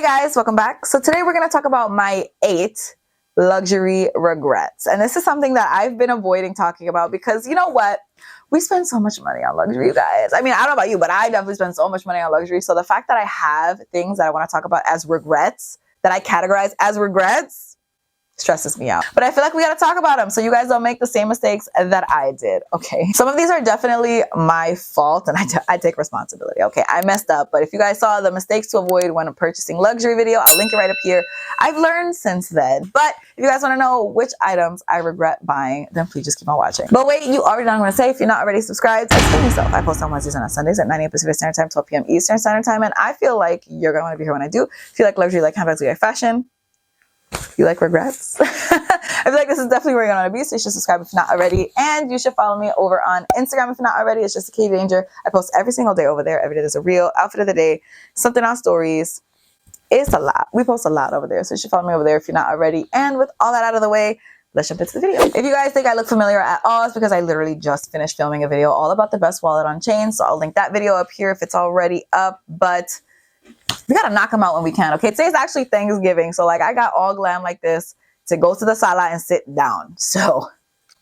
Guys, welcome back. So today we're going to talk about my 8 luxury regrets. And this is something that I've been avoiding talking about because you know what? We spend so much money on luxury, you guys. I mean, I don't know about you, but I definitely spend so much money on luxury. So the fact that I have things that I want to talk about as regrets, that I categorize as regrets, stresses me out. But I feel like we got to talk about them so you guys don't make the same mistakes that I did, okay? Some of these are definitely my fault and I take responsibility, okay? I messed up, but if you guys saw the mistakes to avoid when purchasing luxury video, I'll link it right up here. I've learned since then. But if you guys want to know which items I regret buying, then please just keep on watching. But wait, you already know what I'm going to say. If you're not already subscribed, subscribe yourself. I post on Wednesdays and on Sundays at 9 a.m. Pacific Standard Time, 12 p.m. Eastern Standard Time, and I feel like you're going to want to be here when I do. If you like luxury, like handbags, you like fashion, you like regrets, I feel like this is definitely where you're going to be, so you should subscribe if you're not already, and you should follow me over on Instagram if you're not already. It's just a K Danger. I post every single day over there. Every day there's a reel, outfit of the day, something on stories. It's a lot. We post a lot over there, so you should follow me over there if you're not already. And with all that out of the way, let's jump into the video. If you guys think I look familiar at all, it's because I literally just finished filming a video all about the best wallet on chain, so I'll link that video up here if it's already up, but we gotta knock them out when we can, okay? Today's actually Thanksgiving, so like I got all glam like this to go to the sala and sit down. So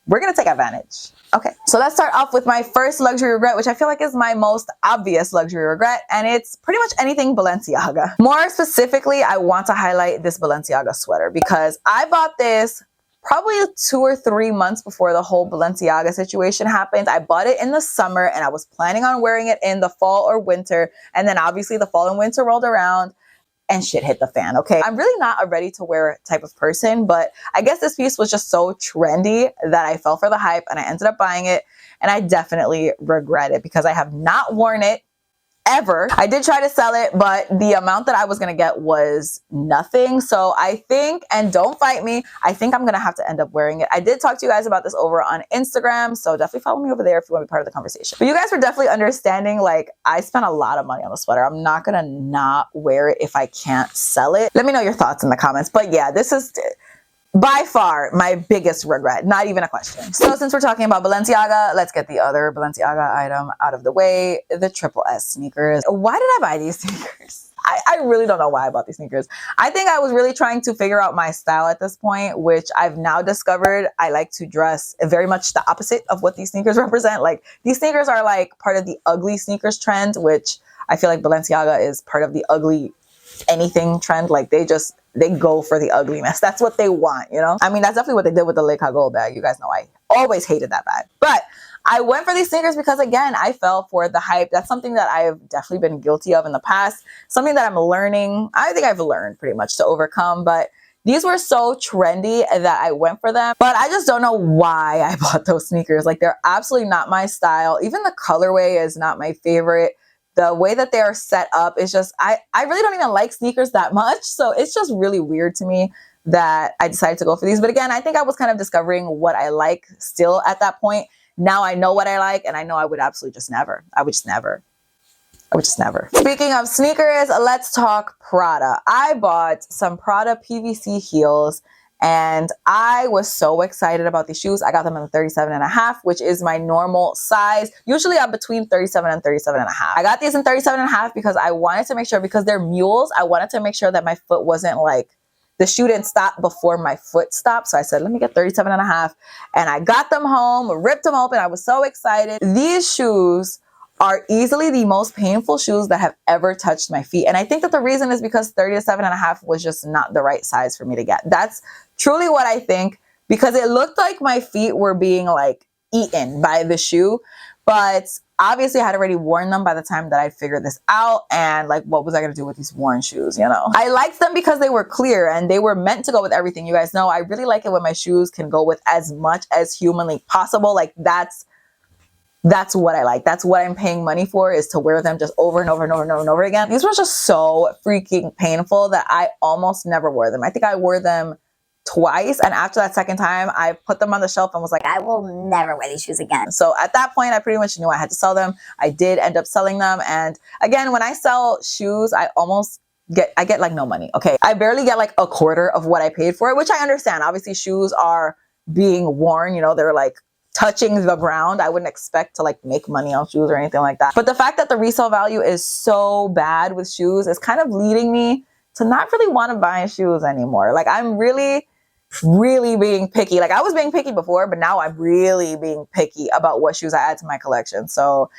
we're gonna take advantage. Okay, so let's start off with my first luxury regret, which I feel like is my most obvious luxury regret, and it's pretty much anything Balenciaga. More specifically, I want to highlight this Balenciaga sweater because I bought this probably 2 or 3 months before the whole Balenciaga situation happened. I bought it in the summer and I was planning on wearing it in the fall or winter. And then obviously the fall and winter rolled around and shit hit the fan, okay? I'm really not a ready to wear type of person, but I guess this piece was just so trendy that I fell for the hype and I ended up buying it. And I definitely regret it because I have not worn it ever. I did try to sell it, but the amount that I was going to get was nothing. So I think, and don't fight me, I think I'm going to have to end up wearing it. I did talk to you guys about this over on Instagram, so definitely follow me over there if you want to be part of the conversation. But you guys were definitely understanding, like, I spent a lot of money on the sweater. I'm not going to not wear it if I can't sell it. Let me know your thoughts in the comments. But yeah, this is by far my biggest regret, not even a question. So since we're talking about Balenciaga, let's get the other Balenciaga item out of the way, the Triple S sneakers. Why did I buy these sneakers? I really don't know why I bought these sneakers. I think I was really trying to figure out my style at this point, which I've now discovered I like to dress very much the opposite of what these sneakers represent. Like, these sneakers are like part of the ugly sneakers trend, which I feel like Balenciaga is part of the ugly anything trend. Like, they go for the ugliness. That's what they want, you know? I mean, that's definitely what they did with the Le Cagole bag. You guys know I always hated that bag. But I went for these sneakers because, again, I fell for the hype. That's something that I've definitely been guilty of in the past. Something that I'm learning. I think I've learned pretty much to overcome. But these were so trendy that I went for them. But I just don't know why I bought those sneakers. Like, they're absolutely not my style. Even the colorway is not my favorite. The way that they are set up is just, I really don't even like sneakers that much. So it's just really weird to me that I decided to go for these. But again, I think I was kind of discovering what I like still at that point. Now I know what I like, and I know I would absolutely just never. I would just never. Speaking of sneakers, let's talk Prada. I bought some Prada PVC heels, and I was so excited about these shoes. I got them in the 37.5, which is my normal size. Usually I'm between 37 and 37.5. I got these in 37.5 because I wanted to make sure, because they're mules, I wanted to make sure that my foot wasn't like, the shoe didn't stop before my foot stopped. So I said, let me get 37.5. And I got them home, ripped them open. I was so excited. These shoes are easily the most painful shoes that have ever touched my feet. And I think that the reason is because 37.5 was just not the right size for me to get. That's truly what I think, because it looked like my feet were being like eaten by the shoe. But obviously I had already worn them by the time that I figured this out. And like, what was I going to do with these worn shoes? You know, I liked them because they were clear and they were meant to go with everything. You guys know, I really like it when my shoes can go with as much as humanly possible. Like, that's what I like. That's what I'm paying money for, is to wear them just over and over and over and over and over again. These were just so freaking painful that I almost never wore them. I think I wore them twice, and after that second time I put them on the shelf and was like, I will never wear these shoes again. So at that point I pretty much knew I had to sell them. I did end up selling them, and again, when I sell shoes, I get like no money, okay? I barely get like a quarter of what I paid for it, which I understand. Obviously shoes are being worn, you know, they're like touching the ground. I wouldn't expect to like make money on shoes or anything like that. But the fact that the resale value is so bad with shoes is kind of leading me to not really want to buy shoes anymore. Like I'm really being picky. Like I was being picky before, but now I'm really being picky about what shoes I add to my collection. So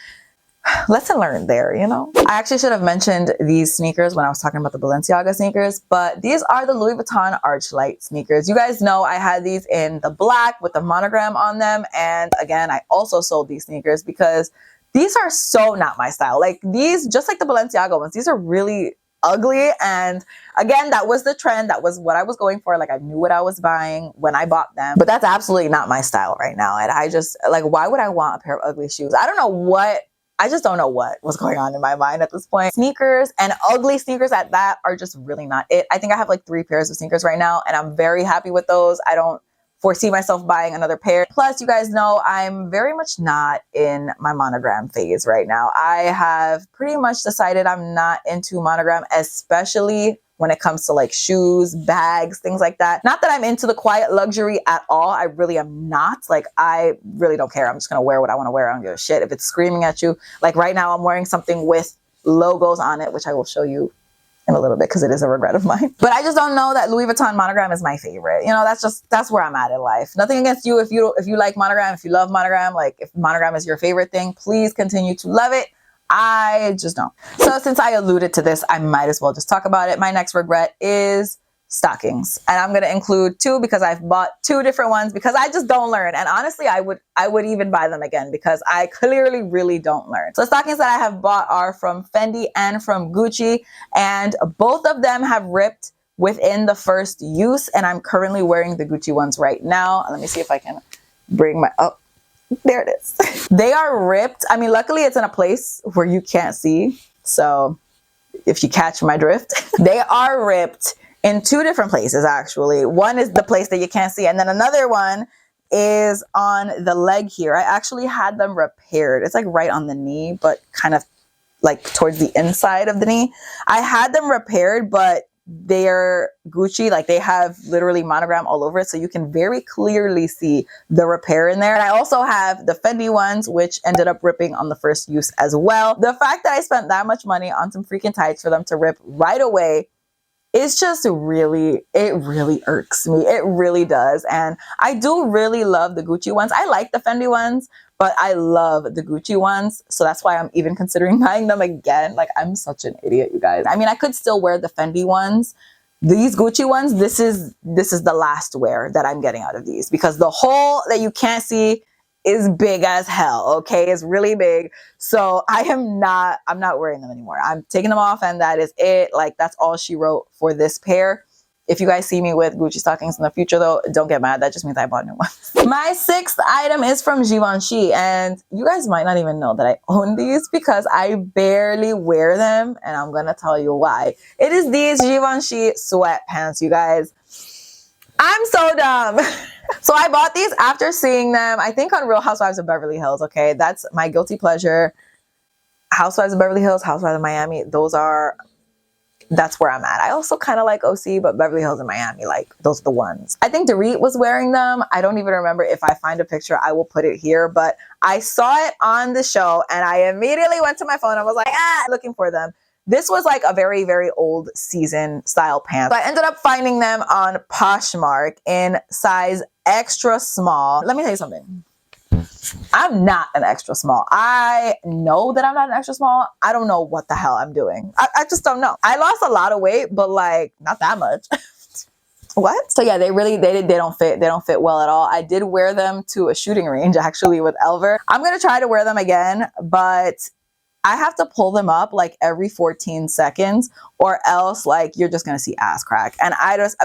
lesson learned there, you know? I actually should have mentioned these sneakers when I was talking about the Balenciaga sneakers, but these are the Louis Vuitton Archlight sneakers. You guys know I had these in the black with the monogram on them. And again, I also sold these sneakers because these are so not my style. Like these, just like the Balenciaga ones, these are really ugly. And again, that was the trend. That was what I was going for. Like I knew what I was buying when I bought them, but that's absolutely not my style right now. And I just like, why would I want a pair of ugly shoes? I just don't know what was going on in my mind at this point. Sneakers, and ugly sneakers at that, are just really not it. I think I have like 3 pairs of sneakers right now and I'm very happy with those. I don't foresee myself buying another pair. Plus, you guys know I'm very much not in my monogram phase right now. I have pretty much decided I'm not into monogram, especially when it comes to like shoes, bags, things like that. Not that I'm into the quiet luxury at all. I really am not. Like, I really don't care. I'm just gonna wear what I wanna wear. I don't give a shit if it's screaming at you. Like right now I'm wearing something with logos on it, which I will show you in a little bit because it is a regret of mine. But I just don't know that Louis Vuitton monogram is my favorite. You know, that's where I'm at in life. Nothing against you if you like monogram, if you love monogram, like if monogram is your favorite thing, please continue to love it. I just don't. So since I alluded to this, I might as well just talk about it. My next regret is stockings. And I'm going to include 2 because I've bought 2 different ones because I just don't learn. And honestly, I would even buy them again because I clearly really don't learn. So the stockings that I have bought are from Fendi and from Gucci, and both of them have ripped within the first use. And I'm currently wearing the Gucci ones right now. Let me see if I can bring my, oh, there it is. They are ripped. I mean, luckily it's in a place where you can't see. So if you catch my drift, they are ripped in 2 different places, actually. One is the place that you can't see, and then another one is on the leg here. I actually had them repaired. It's like right on the knee, but kind of like towards the inside of the knee. I had them repaired, but they're Gucci. Like they have literally monogram all over it, so you can very clearly see the repair in there. And I also have the Fendi ones, which ended up ripping on the first use as well. The fact that I spent that much money on some freaking tights for them to rip right away, it's just it really irks me. It really does. And I do really love the Gucci ones. I like the Fendi ones, but I love the Gucci ones. So that's why I'm even considering buying them again. Like, I'm such an idiot, you guys. I mean, I could still wear the Fendi ones. These Gucci ones, this is the last wear that I'm getting out of these because the hole that you can't see is big as hell, okay? It's really big. So I'm not wearing them anymore. I'm taking them off and that is it. Like, that's all she wrote for this pair. If you guys see me with Gucci stockings in the future though, don't get mad. That just means I bought new ones. My 6th item is from Givenchy, and you guys might not even know that I own these because I barely wear them, and I'm gonna tell you why. It is these Givenchy sweatpants, you guys. I'm so dumb. So I bought these after seeing them, I think on Real Housewives of Beverly Hills, okay? That's my guilty pleasure. Housewives of Beverly Hills, Housewives of Miami, that's where I'm at. I also kind of like OC, but Beverly Hills and Miami, like, those are the ones. I think Dorit was wearing them. I don't even remember. If I find a picture, I will put it here, but I saw it on the show and I immediately went to my phone. I was like, looking for them. This was like a very, very old season style pants. So I ended up finding them on Poshmark in size extra small. Let me tell you something. I'm not an extra small. I know that I'm not an extra small. I don't know what the hell I'm doing. I just don't know. I lost a lot of weight, but like not that much. What? So yeah, they don't fit. They don't fit well at all. I did wear them to a shooting range actually with Elver. I'm going to try to wear them again, but I have to pull them up like every 14 seconds or else like you're just going to see ass crack. And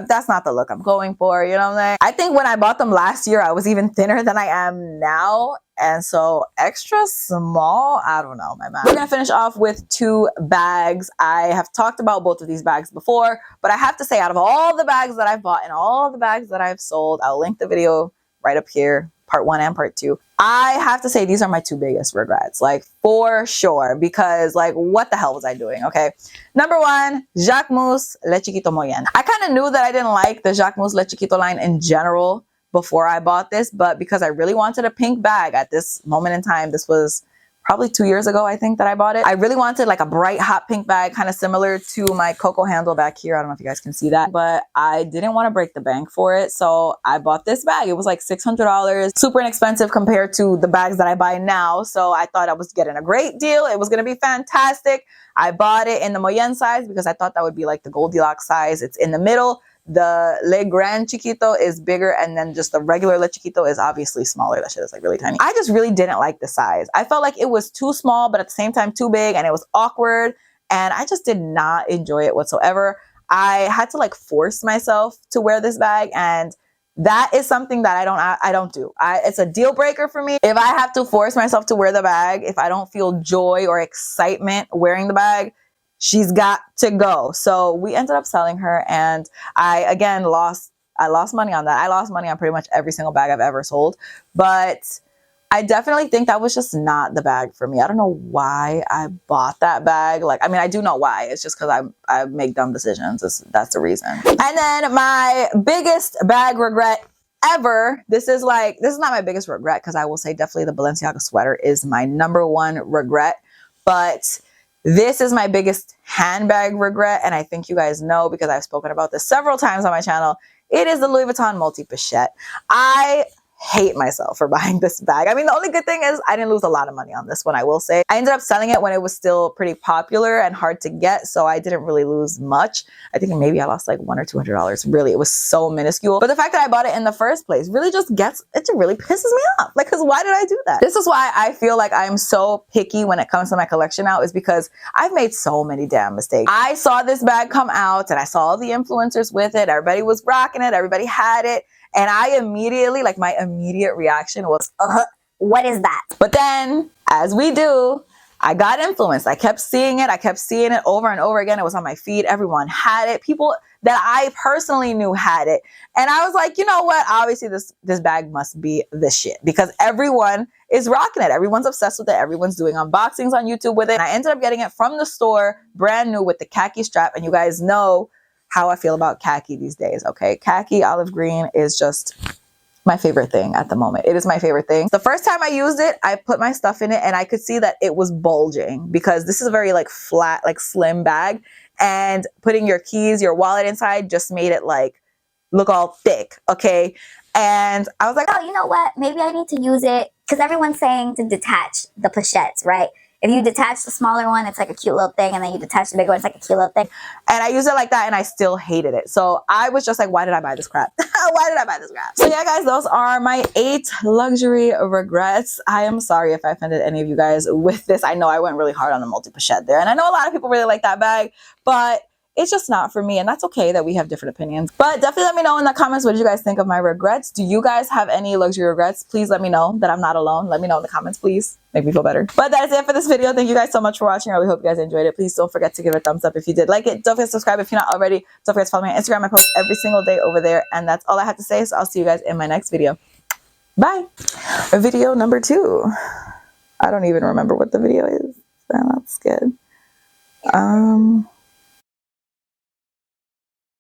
that's not the look I'm going for. You know what I'm saying? I think when I bought them last year, I was even thinner than I am now. And so extra small, I don't know, my man. We're going to finish off with 2 bags. I have talked about both of these bags before, but I have to say out of all the bags that I've bought and all the bags that I've sold, I'll link the video right up here, part 1 and part 2. I have to say these are my 2 biggest regrets, like for sure, because like what the hell was I doing? Okay. Number 1, Jacquemus Le Chiquito Moyen. I kind of knew that I didn't like the Jacquemus Le Chiquito line in general before I bought this, but because I really wanted a pink bag at this moment in time, this was probably 2 years ago, I think, that I bought it. I really wanted like a bright hot pink bag, kind of similar to my Coco handle back here. I don't know if you guys can see that, but I didn't want to break the bank for it. So I bought this bag. It was like $600, super inexpensive compared to the bags that I buy now. So I thought I was getting a great deal. It was going to be fantastic. I bought it in the Moyen size because I thought that would be like the Goldilocks size. It's in the middle. The Le Grand Chiquito is bigger, and then just the regular Le Chiquito is obviously smaller. That shit is like really tiny. I just really didn't like the size. I felt like it was too small, but at the same time too big, and it was awkward, and I just did not enjoy it whatsoever. I had to like force myself to wear this bag, and that is something that I don't do. It's a deal breaker for me. If I have to force myself to wear the bag, if I don't feel joy or excitement wearing the bag, she's got to go. So we ended up selling her, and I lost money on that. I lost money on pretty much every single bag I've ever sold, but I definitely think that was just not the bag for me. I don't know why I bought that bag. Like, I mean, I do know why. It's just because I make dumb decisions. That's the reason. And then my biggest bag regret ever. This is not my biggest regret, because I will say definitely the Balenciaga sweater is my #1 regret, but this is my biggest handbag regret, and I think you guys know because I've spoken about this several times on my channel. It is the Louis Vuitton multi-pochette. I hate myself for buying this bag. I mean, the only good thing is I didn't lose a lot of money on this one, I will say. I ended up selling it when it was still pretty popular and hard to get, so I didn't really lose much. I think maybe I lost like $100 or $200. Really, it was so minuscule. But the fact that I bought it in the first place really just really pisses me off. Like, because why did I do that? This is why I feel like I'm so picky when it comes to my collection now, is because I've made so many damn mistakes. I saw this bag come out and I saw all the influencers with it. Everybody was rocking it. Everybody had it. And I immediately, like, my immediate reaction was, what is that? But then, as we do, I got influenced. I kept seeing it. I kept seeing it over and over again. It was on my feed. Everyone had it. People that I personally knew had it. And I was like, you know what? Obviously, this bag must be the shit, because everyone is rocking it. Everyone's obsessed with it. Everyone's doing unboxings on YouTube with it. And I ended up getting it from the store, brand new, with the khaki strap. And you guys know how I feel about khaki these days, okay? Khaki olive green is just my favorite thing at the moment. It is my favorite thing. The first time I used it, I put my stuff in it and I could see that it was bulging, because this is a very like flat, like slim bag, and putting your keys, your wallet inside just made it like look all thick, okay? And I was like, oh, you know what? Maybe I need to use it, because everyone's saying to detach the pochettes, right? If you detach the smaller one, it's like a cute little thing, and then you detach the bigger one, it's like a cute little thing. And I used it like that, and I still hated it. So I was just like, why did I buy this crap? Why did I buy this crap? So yeah, guys, those are my 8 luxury regrets. I am sorry if I offended any of you guys with this. I know I went really hard on the multi-pochette there, and I know a lot of people really like that bag, but it's just not for me, and that's okay that we have different opinions. But definitely let me know in the comments, what did you guys think of my regrets? Do you guys have any luxury regrets? Please let me know that I'm not alone. Let me know in the comments, please. Make me feel better. But that is it for this video. Thank you guys so much for watching. I really hope you guys enjoyed it. Please don't forget to give it a thumbs up if you did like it. Don't forget to subscribe if you're not already. Don't forget to follow me on Instagram. I post every single day over there. And that's all I have to say. So I'll see you guys in my next video. Bye. Video number 2. I don't even remember what the video is. So that's good.